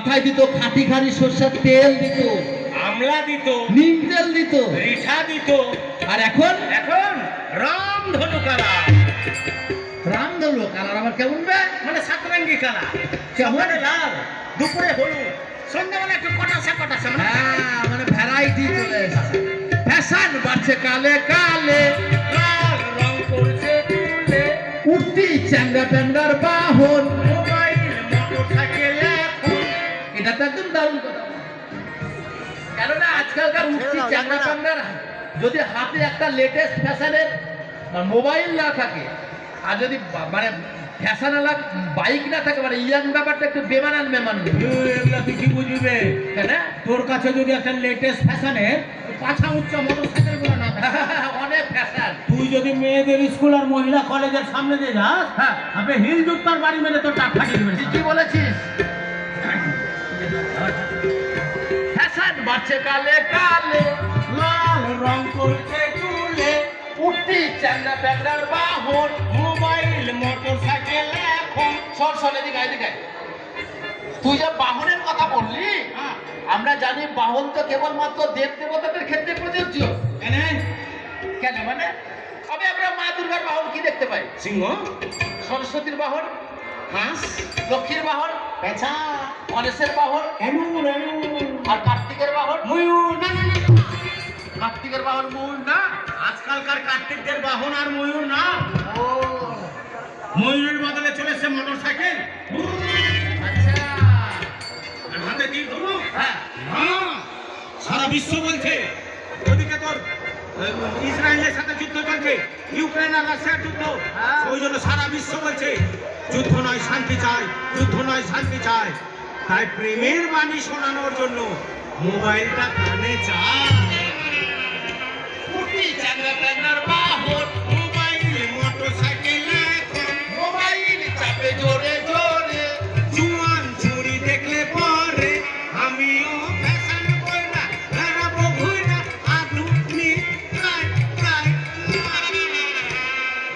মাথায় দিত খাঁটি খাঁটি সরষের তেল দিত, আমলা দিত, নিম তেল দিত, রিঠা দিত। আর এখন এখন রামধনু কালার। রামধনু কালার আবার কেমন বে? মানে সাতরঙ্গি কালার। কেমন? সকালে লাল, দুপুরে হলুদ, সন্ধ্যাবেলা একটু কটাসা কটাসা। হ্যাঁ, মানে ভ্যারাইটি চলে এসেছে, ফ্যাশন বাড়ছে কালে কালে, লাল রং করছে চুলে, উঠতি চ্যাংড়া প্যান্ডার বাহন, মোবাইল মোটরসাইকেল এখন। এটা তো একদম দারুণ কথা। কেননা আজকালকার উঠতি চ্যাংড়া প্যান্ডার যদি হাতে একটা লেটেস্ট ফ্যাশনের মোবাইল না থাকে, আর যদি মানে ফ্যাশনালা বাইক না থাকে, মানে ইয়াং ব্যাপারটা একটু বেমানান বেমান। এগুলা তুই কি বুঝবে? কেন তোর কাছে যদি একটা লেটেস্ট ফ্যাশনের পাছা উচ্চ মোটরসাইকেল গুলো না থাকে, অনেক ফ্যাশন। তুই যদি মেয়েদের স্কুল আর মহিলা কলেজের সামনে দিয়ে যাস, হ্যাঁ, আপনি হিল জুতার বাড়ি মেরে তোর টাক ফাটিয়ে দিবেন। কি বলেছিস? ফ্যাশন বাড়ছে কালে কালে, লাল রং করছে চুলে, উঠতি চ্যাংড়া প্যান্ডার বাহন, মোবাইল মোটরসাইকেল এখন। সর সর এদিকে এদিকে। তুই যে বাহনের কথা বললি, আমরা জানি বাহন তো কেবলমাত্র দেব দেবতাদের ক্ষেত্রে প্রযোজ্য। কেন? কেন মানে? তবে আমরা মা দুর্গার বাহন কি দেখতে পাই? সিংহ, সরস্বতীর বাহন, হাঁস, লক্ষ্মীর বাহন, পেঁচা, গণেশের বাহন, এমুর এমুর, আর কার্তিকের বাহন। ময়ূর। না না না, কার্তিকের বাহন মূল না। আজকালকার কার্তিকদের বাহন আর ময়ূর না, ও ময়ূরের বদলে চলেছে মোটরসাইকেল। আচ্ছা, আর হাতে তীর ধনুক। হ্যাঁ, সারা বিশ্ব বলছে, ওদিকে তোর ইসরায়েলের সাথে যুদ্ধ চলছে, ইউক্রেন আর রাশিয়ার যুদ্ধ। ওই জন্য সারা বিশ্ব বলছে যুদ্ধ নয় শান্তি চাই, যুদ্ধ নয় শান্তি চাই। তাই প্রেমের বাণী শোনানোর জন্য মোবাইলটা কানে চায়।